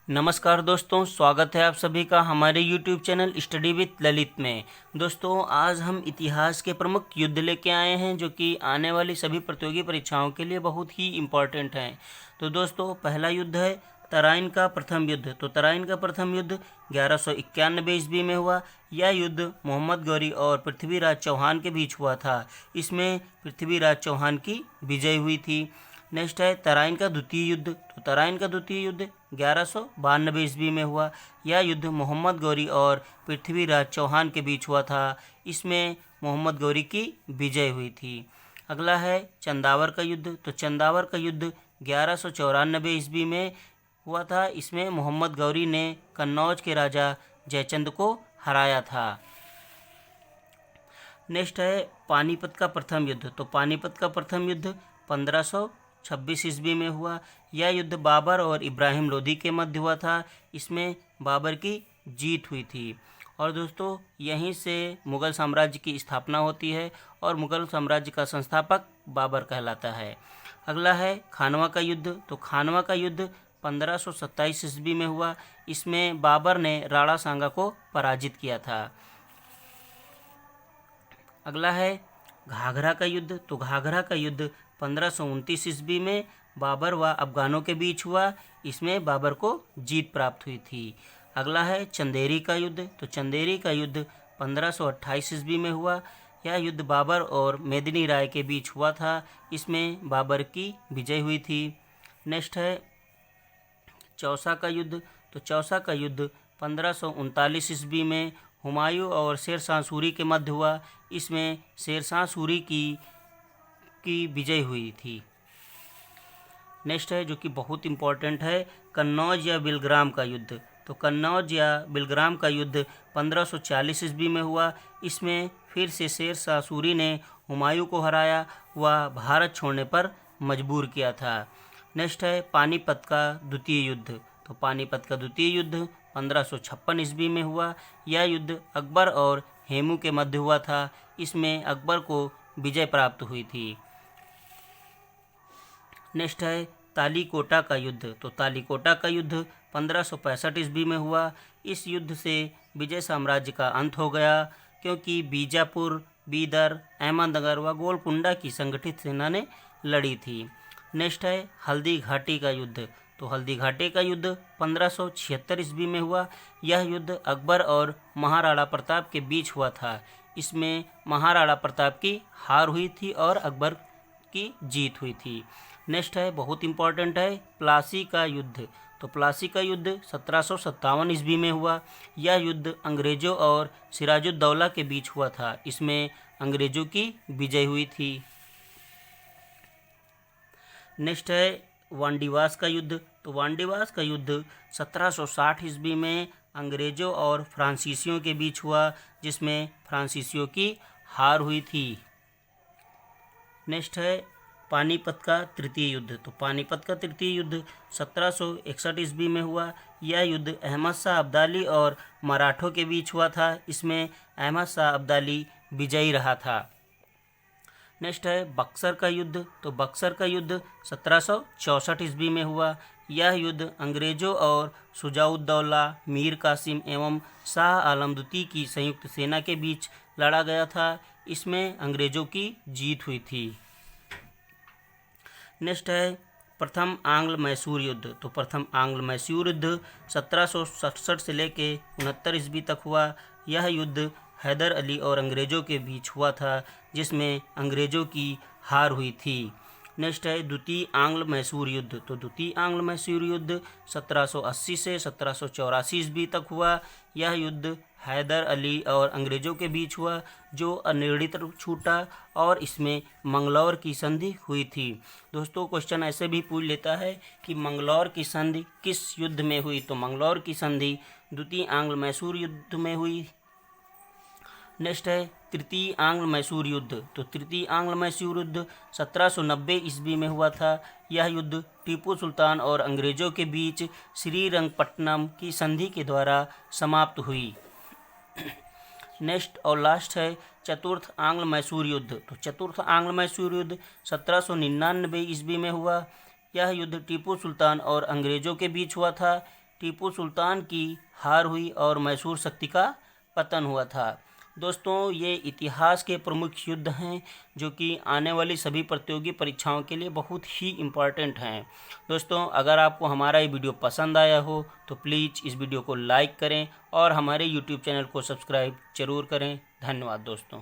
नमस्कार दोस्तों, स्वागत है आप सभी का हमारे YouTube channel study with Lalit में। दोस्तों, आज हम इतिहास के प्रमुख युद्ध लेके आए हैं जो कि आने वाली सभी प्रतियोगी परीक्षाओं के लिए बहुत ही इम्पोर्टेंट हैं। तो दोस्तों, पहला युद्ध है तराइन का प्रथम युद्ध। तो तराइन का प्रथम युद्ध 1191 ईस्वी में हुआ। यह युद्ध मोहम्मद गौरी और पृथ्वीराज चौहान के बीच हुआ था। इसमें पृथ्वीराज चौहान की विजय हुई थी। नेक्स्ट है तराइन का द्वितीय युद्ध। तो तराइन का द्वितीय युद्ध 1192 ईस्वी में हुआ। यह युद्ध मोहम्मद गौरी और पृथ्वीराज चौहान के बीच हुआ था। इसमें मोहम्मद गौरी की विजय हुई थी। अगला है चंदावर का युद्ध। तो चंदावर का युद्ध 1194 ईस्वी में हुआ था। इसमें मोहम्मद गौरी ने कन्नौज के राजा जयचंद को हराया था। नेक्स्ट है पानीपत का प्रथम युद्ध। तो पानीपत का प्रथम युद्ध 1526 ईस्वी में हुआ। यह युद्ध बाबर और इब्राहिम लोदी के मध्य हुआ था। इसमें बाबर की जीत हुई थी। और दोस्तों, यहीं से मुग़ल साम्राज्य की स्थापना होती है और मुग़ल साम्राज्य का संस्थापक बाबर कहलाता है। अगला है खानवा का युद्ध। तो खानवा का युद्ध 1527 ईस्वी में हुआ। इसमें बाबर ने राणा सांगा को पराजित किया था। अगला है घाघरा का युद्ध। तो घाघरा का युद्ध 1529 ईस्वी में बाबर व अफगानों के बीच हुआ। इसमें बाबर को जीत प्राप्त हुई थी। अगला है चंदेरी का युद्ध। तो चंदेरी का युद्ध 1528 ईस्वी में हुआ। यह युद्ध बाबर और मेदिनी राय के बीच हुआ था। इसमें बाबर की विजय हुई थी। नेक्स्ट है चौसा का युद्ध। तो चौसा का युद्ध 1539 ईस्वी में हुमायूं और शेर शाह सूरी के मध्य हुआ। इसमें शेर शाह सूरी की विजय हुई थी। नेक्स्ट है जो कि बहुत इम्पोर्टेंट है कन्नौज या बिलग्राम का युद्ध। तो कन्नौज या बिलग्राम का युद्ध 1540 ईस्वी में हुआ। इसमें फिर से शेर शाह सूरी ने हुमायूं को हराया व भारत छोड़ने पर मजबूर किया था। नेक्स्ट है पानीपत का द्वितीय युद्ध। तो पानीपत का द्वितीय युद्ध 1556 ईस्वी में हुआ। यह युद्ध अकबर और हेमू के मध्य हुआ था। इसमें अकबर को विजय प्राप्त हुई थी। नेक्स्ट है तालीकोटा का युद्ध। तो तालीकोटा का युद्ध 1565 ईस्वी में हुआ। इस युद्ध से विजय साम्राज्य का अंत हो गया क्योंकि बीजापुर, बीदर, अहमदनगर व गोलकुंडा की संगठित सेना ने लड़ी थी। नेक्स्ट है हल्दी घाटी का युद्ध। तो हल्दी घाटी का युद्ध 1576 ईस्वी में हुआ। यह युद्ध अकबर और महाराणा प्रताप के बीच हुआ था। इसमें महाराणा प्रताप की हार हुई थी और अकबर की जीत हुई थी। नेक्स्ट है बहुत इम्पॉर्टेंट है प्लासी का युद्ध। तो प्लासी का युद्ध 1757 ईस्वी में हुआ। यह युद्ध अंग्रेज़ों और सिराजुद्दौला के बीच हुआ था। इसमें अंग्रेज़ों की विजय हुई थी। नेक्स्ट है वांडीवास का युद्ध। तो वांडीवास का युद्ध 1760 ईस्वी में अंग्रेज़ों और फ्रांसीसियों के बीच हुआ, जिसमें फ्रांसीसियों की हार हुई थी। नेक्स्ट है पानीपत का तृतीय युद्ध। तो पानीपत का तृतीय युद्ध 1761 ईस्वी में हुआ। यह युद्ध अहमद शाह अब्दाली और मराठों के बीच हुआ था। इसमें अहमद शाह अब्दाली विजयी रहा था। नेक्स्ट है बक्सर का युद्ध। तो बक्सर का युद्ध 1764 ईस्वी में हुआ। यह युद्ध अंग्रेज़ों और शुजाउद्दौला, मीर कासिम एवं शाह आलम द्वितीय की संयुक्त सेना के बीच लड़ा गया था। इसमें अंग्रेज़ों की जीत हुई थी। नेक्स्ट है प्रथम आंग्ल मैसूर युद्ध। तो प्रथम आंग्ल मैसूर युद्ध 1767 से लेके 69 ईस्वी तक हुआ। यह युद्ध हैदर अली और अंग्रेज़ों के बीच हुआ था, जिसमें अंग्रेज़ों की हार हुई थी। नेक्स्ट है द्वितीय आंग्ल मैसूर युद्ध। तो द्वितीय आंग्ल मैसूर युद्ध 1780 से 1784 ईस्वी तक हुआ। यह युद्ध हैदर अली और अंग्रेज़ों के बीच हुआ, जो अनिर्णित छूटा और इसमें मंगलौर की संधि हुई थी। दोस्तों, क्वेश्चन ऐसे भी पूछ लेता है कि मंगलौर की संधि किस युद्ध में हुई। तो मंगलौर की संधि द्वितीय आंग्ल मैसूर युद्ध में हुई। नेक्स्ट है तृतीय आंग्ल मैसूर युद्ध। तो तृतीय आंग्ल मैसूर युद्ध 1790 ईस्वी में हुआ था। यह युद्ध टीपू सुल्तान और अंग्रेज़ों के बीच श्रीरंगपट्टनम की संधि के द्वारा समाप्त हुई। नेक्स्ट और लास्ट है चतुर्थ आंग्ल मैसूर युद्ध। तो चतुर्थ आंग्ल मैसूर युद्ध 1799 ईस्वी में हुआ। यह युद्ध टीपू सुल्तान और अंग्रेज़ों के बीच हुआ था। टीपू सुल्तान की हार हुई और मैसूर शक्ति का पतन हुआ था। दोस्तों, ये इतिहास के प्रमुख युद्ध हैं जो कि आने वाली सभी प्रतियोगी परीक्षाओं के लिए बहुत ही इम्पॉर्टेंट हैं। दोस्तों, अगर आपको हमारा ये वीडियो पसंद आया हो तो प्लीज़ इस वीडियो को लाइक करें और हमारे YouTube चैनल को सब्सक्राइब जरूर करें। धन्यवाद दोस्तों।